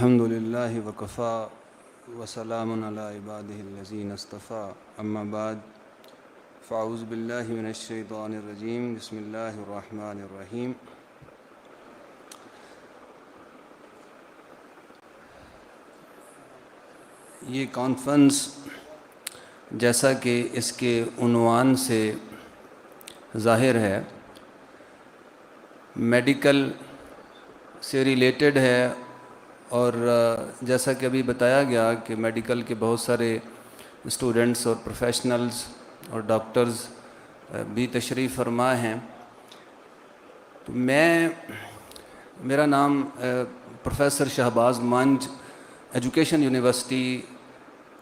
الحمد للہ وکفا وسلام علی عبادہ الذین اصطفیٰ اما بعد فاعوذ باللہ من الشیطان الرجیم بسم اللہ الرحمن الرحیم. یہ کانفرنس جیسا کہ اس کے عنوان سے ظاہر ہے میڈیکل سے ریلیٹڈ ہے، اور جیسا کہ ابھی بتایا گیا کہ میڈیکل کے بہت سارے اسٹوڈنٹس اور پروفیشنلز اور ڈاکٹرز بھی تشریف فرما ہیں. تو میرا نام پروفیسر شہباز منج، ایجوکیشن یونیورسٹی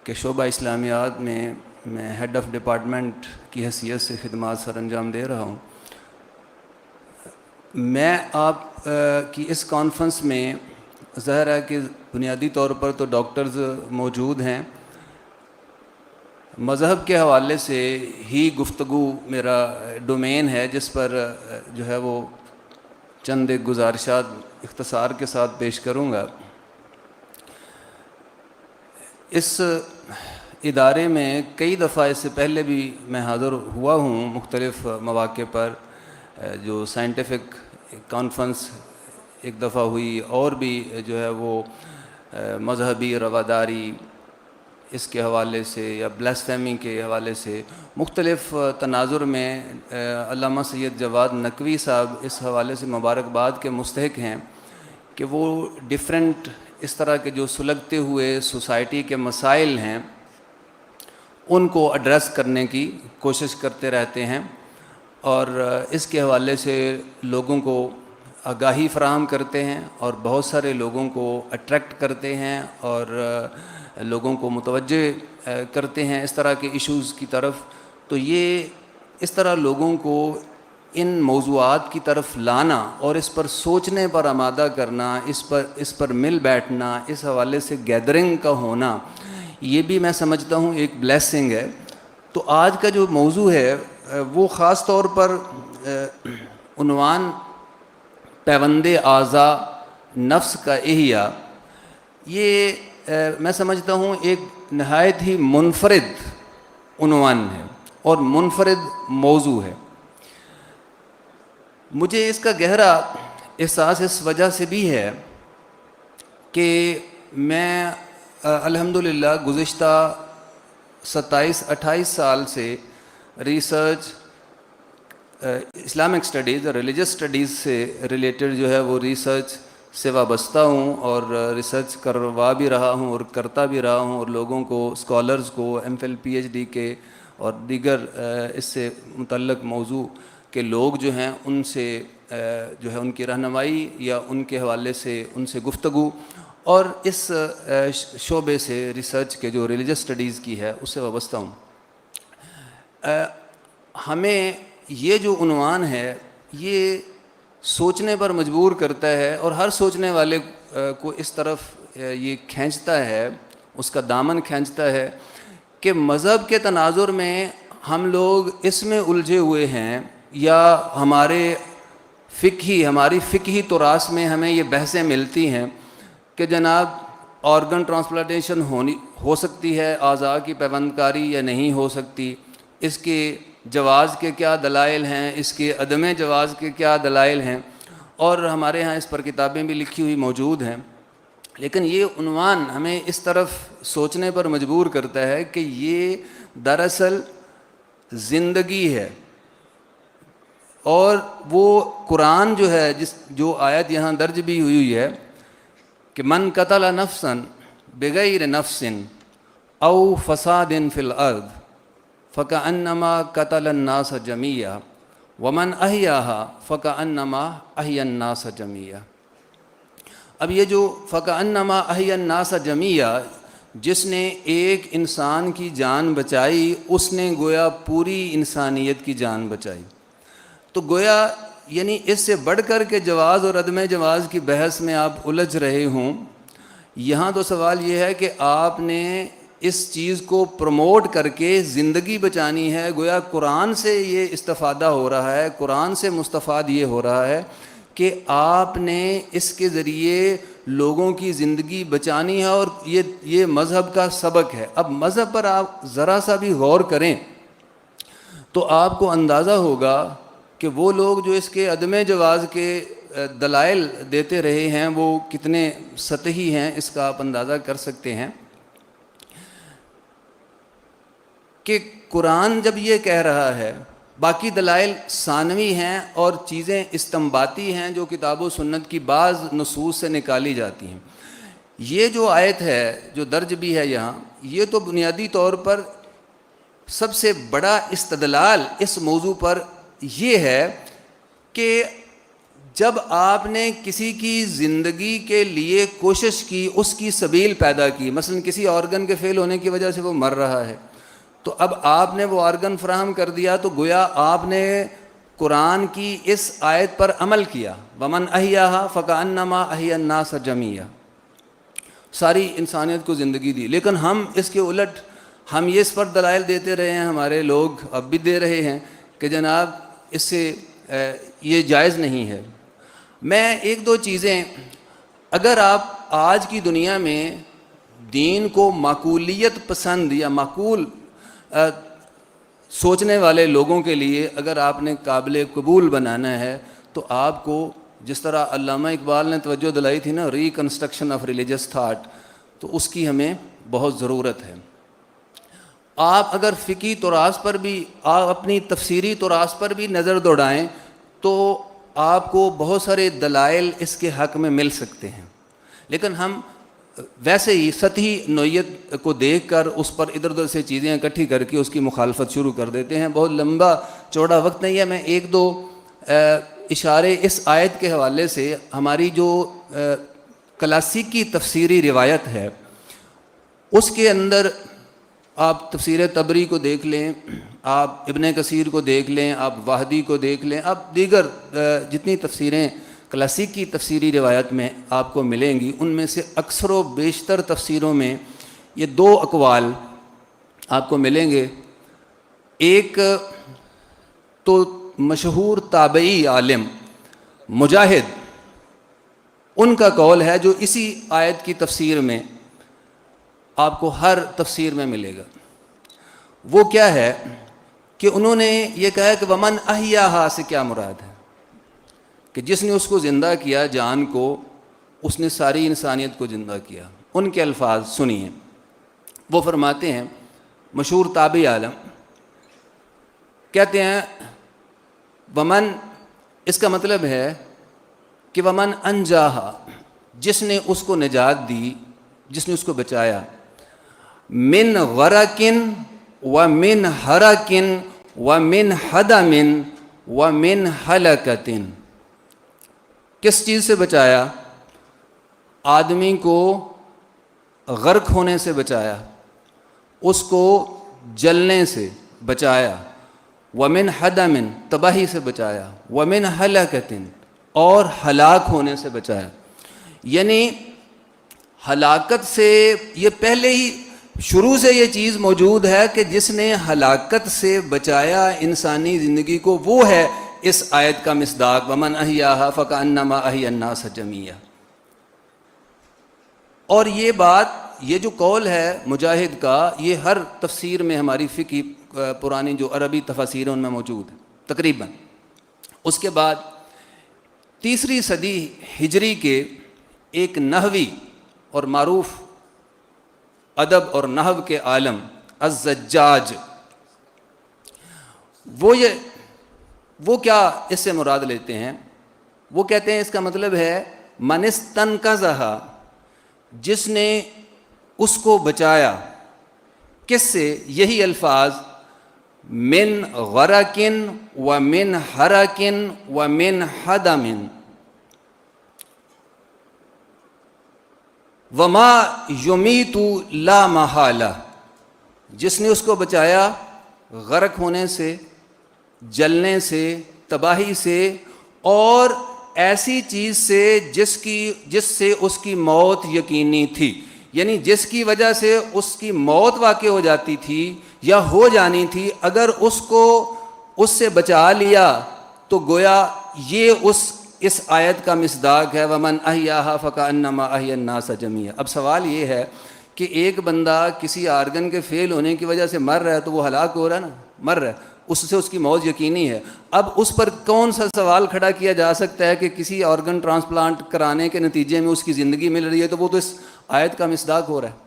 کے شعبہ اسلامیات میں ہیڈ آف ڈپارٹمنٹ کی حیثیت سے خدمات سر انجام دے رہا ہوں. میں آپ کی اس کانفرنس میں ظاہر ہے کہ بنیادی طور پر تو ڈاکٹرز موجود ہیں. مذہب کے حوالے سے ہی گفتگو میرا ڈومین ہے، جس پر جو ہے وہ چند ایک گزارشات اختصار کے ساتھ پیش کروں گا. اس ادارے میں کئی دفعہ اس سے پہلے بھی میں حاضر ہوا ہوں مختلف مواقع پر. جو سائنٹیفک کانفرنس ایک دفعہ ہوئی، اور بھی جو ہے وہ مذہبی رواداری اس کے حوالے سے یا بلاسفیمی کے حوالے سے مختلف تناظر میں علامہ سید جواد نقوی صاحب اس حوالے سے مبارکباد کے مستحق ہیں کہ وہ ڈیفرنٹ اس طرح کے جو سلگتے ہوئے سوسائٹی کے مسائل ہیں ان کو ایڈریس کرنے کی کوشش کرتے رہتے ہیں، اور اس کے حوالے سے لوگوں کو آگاہی فراہم کرتے ہیں اور بہت سارے لوگوں کو اٹریکٹ کرتے ہیں اور لوگوں کو متوجہ کرتے ہیں اس طرح کے ایشوز کی طرف. تو یہ اس طرح لوگوں کو ان موضوعات کی طرف لانا اور اس پر سوچنے پر آمادہ کرنا، اس پر مل بیٹھنا، اس حوالے سے گیدرنگ کا ہونا، یہ بھی میں سمجھتا ہوں ایک بلیسنگ ہے. تو آج کا جو موضوع ہے وہ خاص طور پر عنوان پیوند اعضاء نفس کا احیاء، یہ میں سمجھتا ہوں ایک نہایت ہی منفرد عنوان ہے اور منفرد موضوع ہے. مجھے اس کا گہرا احساس اس وجہ سے بھی ہے کہ میں الحمدللہ گزشتہ 27-28 سال سے ریسرچ اسلامک اسٹڈیز اور ریلیجس اسٹڈیز سے ریلیٹڈ جو ہے وہ ریسرچ سے وابستہ ہوں، اور ریسرچ کروا بھی رہا ہوں اور کرتا بھی رہا ہوں، اور لوگوں کو، اسکالرز کو، M Phil P H D کے اور دیگر اس سے متعلق موضوع کے لوگ جو ہیں ان سے جو ہے ان کی رہنمائی یا ان کے حوالے سے ان سے گفتگو، اور اس شعبے سے ریسرچ کے جو ریلیجس اسٹڈیز کی ہے اس سے وابستہ ہوں. ہمیں یہ جو عنوان ہے یہ سوچنے پر مجبور کرتا ہے، اور ہر سوچنے والے کو اس طرف یہ کھینچتا ہے، اس کا دامن کھینچتا ہے کہ مذہب کے تناظر میں ہم لوگ اس میں الجھے ہوئے ہیں، یا ہماری فقہی تراث میں ہمیں یہ بحثیں ملتی ہیں کہ جناب آرگن ٹرانسپلانٹیشن ہو سکتی ہے، اعضاء کی پیوند کاری یا نہیں ہو سکتی، اس کے جواز کے کیا دلائل ہیں، اس کے عدم جواز کے کیا دلائل ہیں، اور ہمارے ہاں اس پر کتابیں بھی لکھی ہوئی موجود ہیں. لیکن یہ عنوان ہمیں اس طرف سوچنے پر مجبور کرتا ہے کہ یہ دراصل زندگی ہے، اور وہ قرآن جو ہے جو آیت یہاں درج بھی ہوئی ہے کہ من قتل نفسا بغیر نفس او فساد فی الارض فکأنما قتل الناس جمیعا ومن احیاها فکأنما احیا الناس جمیعا. اب یہ جو فکأنما احیا الناس جمیعا، جس نے ایک انسان کی جان بچائی اس نے گویا پوری انسانیت کی جان بچائی. تو گویا یعنی اس سے بڑھ کر کے جواز اور عدم جواز کی بحث میں آپ الجھ رہے ہوں. یہاں تو سوال یہ ہے کہ آپ نے اس چیز کو پروموٹ کر کے زندگی بچانی ہے. گویا قرآن سے یہ استفادہ ہو رہا ہے، قرآن سے مستفاد یہ ہو رہا ہے کہ آپ نے اس کے ذریعے لوگوں کی زندگی بچانی ہے، اور یہ مذہب کا سبق ہے۔ اب مذہب پر آپ ذرا سا بھی غور کریں تو آپ کو اندازہ ہوگا کہ وہ لوگ جو اس کے عدم جواز کے دلائل دیتے رہے ہیں وہ کتنے سطحی ہیں، اس کا آپ اندازہ کر سکتے ہیں کہ قرآن جب یہ کہہ رہا ہے، باقی دلائل ثانوی ہیں اور چیزیں استنباطی ہیں جو کتاب و سنت کی بعض نصوص سے نکالی جاتی ہیں۔ یہ جو آیت ہے جو درج بھی ہے یہاں، یہ تو بنیادی طور پر سب سے بڑا استدلال اس موضوع پر یہ ہے کہ جب آپ نے کسی کی زندگی کے لیے کوشش کی، اس کی سبیل پیدا کی، مثلا کسی آرگن کے فیل ہونے کی وجہ سے وہ مر رہا ہے، تو اب آپ نے وہ آرگن فراہم کر دیا، تو گویا آپ نے قرآن کی اس آیت پر عمل کیا، وَمَنْ أَحْيَاهَا فَكَأَنَّمَا أَحْيَا النَّاسَ جَمِيعًا، ساری انسانیت کو زندگی دی۔ لیکن ہم اس کے الٹ ہم یہ اس پر دلائل دیتے رہے ہیں، ہمارے لوگ اب بھی دے رہے ہیں کہ جناب اس سے یہ جائز نہیں ہے۔ میں ایک دو چیزیں، اگر آپ آج کی دنیا میں دین کو معقولیت پسند یا معقول سوچنے والے لوگوں کے لیے اگر آپ نے قابل قبول بنانا ہے، تو آپ کو جس طرح علامہ اقبال نے توجہ دلائی تھی نا، ریکنسٹرکشن آف ریلیجس تھاٹ، تو اس کی ہمیں بہت ضرورت ہے۔ آپ اگر فقہی تراث پر بھی، آپ اپنی تفسیری تراث پر بھی نظر دوڑائیں تو آپ کو بہت سارے دلائل اس کے حق میں مل سکتے ہیں، لیکن ہم ویسے ہی سطحی نوعیت کو دیکھ کر اس پر ادھر ادھر سے چیزیں اکٹھی کر کے اس کی مخالفت شروع کر دیتے ہیں۔ بہت لمبا چوڑا وقت نہیں ہے، میں ایک دو اشارے اس آیت کے حوالے سے، ہماری جو کلاسیکی تفسیری روایت ہے اس کے اندر آپ تفسیر طبری کو دیکھ لیں، آپ ابن کثیر کو دیکھ لیں، آپ واحدی کو دیکھ لیں، آپ دیگر جتنی تفسیریں کلاسیکی تفسیری روایت میں آپ کو ملیں گی، ان میں سے اکثر و بیشتر تفسیروں میں یہ دو اقوال آپ کو ملیں گے۔ ایک تو مشہور تابعی عالم مجاہد، ان کا قول ہے جو اسی آیت کی تفسیر میں آپ کو ہر تفسیر میں ملے گا۔ وہ کیا ہے کہ انہوں نے یہ کہا کہ ومن احیاہا سے کیا مراد ہے، کہ جس نے اس کو زندہ کیا، جان کو، اس نے ساری انسانیت کو زندہ کیا۔ ان کے الفاظ سنیے، وہ فرماتے ہیں، مشہور تابعی عالم کہتے ہیں ومن، اس کا مطلب ہے کہ ومن انجاہا، جس نے اس کو نجات دی، جس نے اس کو بچایا، من غرقن ومن حرقن ومن حدمن ومن حلقتن، کس چیز سے بچایا؟ آدمی کو غرق ہونے سے بچایا، اس کو جلنے سے بچایا، ومن حدمن، تباہی سے بچایا، ومن حلقتن، اور ہلاک ہونے سے بچایا۔ یعنی ہلاکت سے، یہ پہلے ہی شروع سے یہ چیز موجود ہے کہ جس نے ہلاکت سے بچایا انسانی زندگی کو، وہ ہے اس آیت کا مصداق، ومن احیاہا فکأنما احیا الناس جمیعا۔ اور یہ بات، یہ جو قول ہے مجاہد کا، یہ ہر تفسیر میں ہماری فقہی پرانی جو عربی تفاسیر ہیں ان میں موجود ہے تقریباً۔ اس کے بعد 3 صدی ہجری کے ایک نحوی اور معروف ادب اور نحو کے عالم الزجاج، وہ کیا اس سے مراد لیتے ہیں؟ وہ کہتے ہیں اس کا مطلب ہے من استنقذھا، جس نے اس کو بچایا، کس سے؟ یہی الفاظ، من غرقن ومن حرقن ومن حدمن وما یمیت لا محالہ، جس نے اس کو بچایا غرق ہونے سے، جلنے سے، تباہی سے، اور ایسی چیز سے جس سے اس کی موت یقینی تھی، یعنی جس کی وجہ سے اس کی موت واقع ہو جاتی تھی یا ہو جانی تھی، اگر اس کو اس سے بچا لیا تو گویا یہ اس اس آیت کا مصداق ہے ومن احیاھا فکأنما احیا الناس جمیعا۔ اب سوال یہ ہے کہ ایک بندہ کسی آرگن کے فیل ہونے کی وجہ سے مر رہا ہے تو وہ ہلاک ہو رہا ہے نا، مر رہا ہے، اس سے اس کی موت یقینی ہے۔ اب اس پر کون سا سوال کھڑا کیا جا سکتا ہے کہ کسی آرگن ٹرانسپلانٹ کرانے کے نتیجے میں اس کی زندگی مل رہی ہے، تو وہ تو اس آیت کا مصداق ہو رہا ہے۔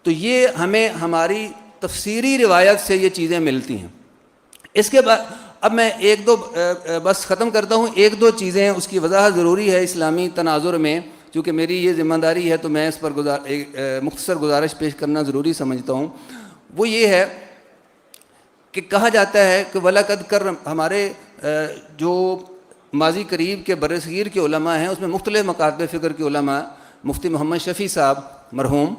تو یہ ہمیں ہماری تفسیری روایت سے یہ چیزیں ملتی ہیں۔ اس کے بعد اب میں ایک دو بس ختم کرتا ہوں، ایک دو چیزیں اس کی وضاحت ضروری ہے اسلامی تناظر میں، چونکہ میری یہ ذمہ داری ہے تو میں اس پر مختصر گزارش پیش کرنا ضروری سمجھتا ہوں۔ وہ یہ ہے کہ کہا جاتا ہے کہ وَلَقَدْ كَرَّمْ، ہمارے جو ماضی قریب کے برصغیر کے علماء ہیں اس میں مختلف مکاتب فکر کے علماء، مفتی محمد شفیع صاحب مرحوم،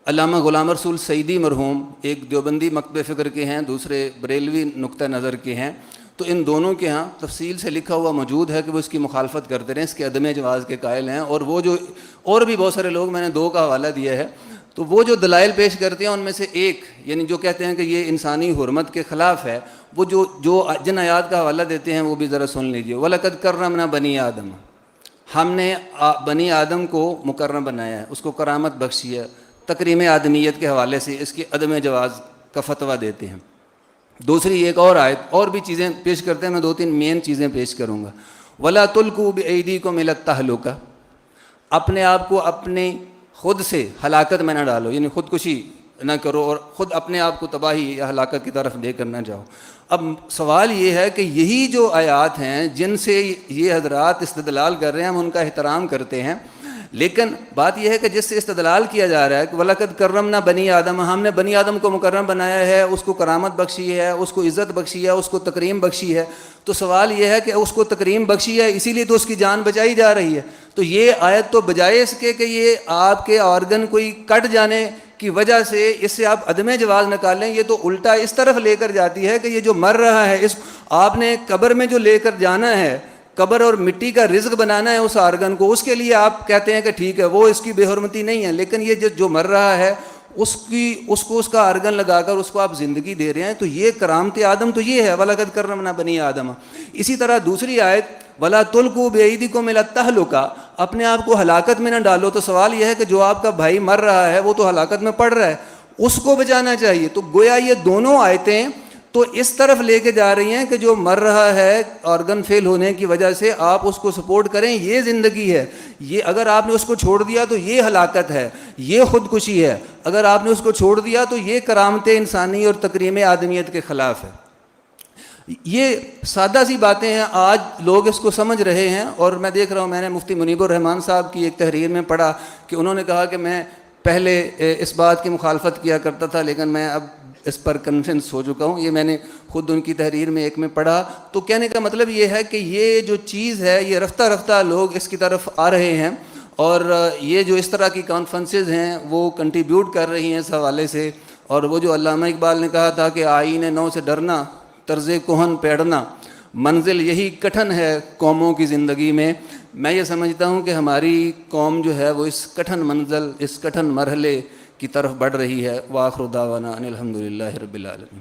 علامہ غلام رسول سعیدی مرحوم، ایک دیوبندی مکتب فکر کے ہیں، دوسرے بریلوی نقطہ نظر کے ہیں، تو ان دونوں کے ہاں تفصیل سے لکھا ہوا موجود ہے کہ وہ اس کی مخالفت کرتے رہے، اس کے عدم جواز کے قائل ہیں۔ اور وہ جو اور بھی بہت سارے لوگ، میں نے دو کا حوالہ دیا ہے، تو وہ جو دلائل پیش کرتے ہیں ان میں سے ایک، یعنی جو کہتے ہیں کہ یہ انسانی حرمت کے خلاف ہے، وہ جو جن آیات کا حوالہ دیتے ہیں وہ بھی ذرا سن لیجیے۔ وَلَقَدْ كَرَّمْنَا بَنِي آدم، ہم نے بنی آدم کو مکرم بنایا ہے، اس کو کرامت بخشی ہے۔ تکریم آدمیت کے حوالے سے اس کے عدم جواز کا فتویٰ دیتے ہیں۔ دوسری ایک اور آیت، اور بھی چیزیں پیش کرتے ہیں، میں دو تین مین چیزیں پیش کروں گا۔ وَلَا تُلْقُوا بِأَيْدِيكُمْ إِلَى التَّهْلُكَةِ، اپنے آپ کو اپنے خود سے ہلاکت میں نہ ڈالو، یعنی خودکشی نہ کرو اور خود اپنے آپ کو تباہی یا ہلاکت کی طرف لے کر نہ جاؤ۔ اب سوال یہ ہے کہ یہی جو آیات ہیں جن سے یہ حضرات استدلال کر رہے ہیں، ہم ان کا احترام کرتے ہیں، لیکن بات یہ ہے کہ جس سے استدلال کیا جا رہا ہے کہ وَلَقَدْ كَرَّمْنَا بَنِي آدم، ہم نے بنی آدم کو مکرم بنایا ہے، اس کو کرامت بخشی ہے، اس کو عزت بخشی ہے، اس کو تکریم بخشی ہے، تو سوال یہ ہے کہ اس کو تکریم بخشی ہے اسی لیے تو اس کی جان بچائی جا رہی ہے۔ تو یہ آیت تو بجائے اس کے کہ یہ آپ کے آرگن کوئی کٹ جانے کی وجہ سے اس سے آپ عدم جواز نکالیں، یہ تو الٹا اس طرف لے کر جاتی ہے کہ یہ جو مر رہا ہے، اس آپ نے قبر میں جو لے کر جانا ہے، قبر اور مٹی کا رزق بنانا ہے اس آرگن کو، اس کے لیے آپ کہتے ہیں کہ ٹھیک ہے وہ اس کی بے حرمتی نہیں ہے، لیکن یہ جو مر رہا ہے اس کو اس کا آرگن لگا کر اس کو آپ زندگی دے رہے ہیں، تو یہ کرامت آدم تو یہ ہے وَلَقَدْ كَرَّمْنَا بَنِي آدم۔ اسی طرح دوسری آیت وَلَا تُلْقُوا بِأَيْدِيكُمْ إِلَى التَّهْلُكَةِ، اپنے آپ کو ہلاکت میں نہ ڈالو، تو سوال یہ ہے کہ جو آپ کا بھائی مر رہا ہے وہ تو ہلاکت میں پڑ رہا ہے، اس کو بچانا چاہیے۔ تو گویا یہ دونوں آیتیں تو اس طرف لے کے جا رہی ہیں کہ جو مر رہا ہے آرگن فیل ہونے کی وجہ سے آپ اس کو سپورٹ کریں، یہ زندگی ہے، یہ اگر آپ نے اس کو چھوڑ دیا تو یہ ہلاکت ہے، یہ خودکشی ہے، اگر آپ نے اس کو چھوڑ دیا تو یہ کرامت انسانی اور تکریم آدمیت کے خلاف ہے۔ یہ سادہ سی باتیں ہیں، آج لوگ اس کو سمجھ رہے ہیں، اور میں دیکھ رہا ہوں، میں نے مفتی منیب الرحمان صاحب کی ایک تحریر میں پڑھا کہ انہوں نے کہا کہ میں پہلے اس بات کی مخالفت کیا کرتا تھا لیکن میں اب اس پر کنفنس ہو چکا ہوں۔ یہ میں نے خود ان کی تحریر میں ایک میں پڑھا۔ تو کہنے کا مطلب یہ ہے کہ یہ جو چیز ہے یہ رفتہ رفتہ لوگ اس کی طرف آ رہے ہیں، اور یہ جو اس طرح کی کانفرنسز ہیں وہ کنٹریبیوٹ کر رہی ہیں اس حوالے سے۔ اور وہ جو علامہ اقبال نے کہا تھا کہ آئین نو سے ڈرنا، طرز کہن پیڑنا، منزل یہی کٹھن ہے قوموں کی زندگی میں یہ سمجھتا ہوں کہ ہماری قوم جو ہے وہ اس کٹھن منزل، اس کٹھن مرحلے کی طرف بڑھ رہی ہے۔ وآخر دعوانا ان الحمدللہ رب العالمین۔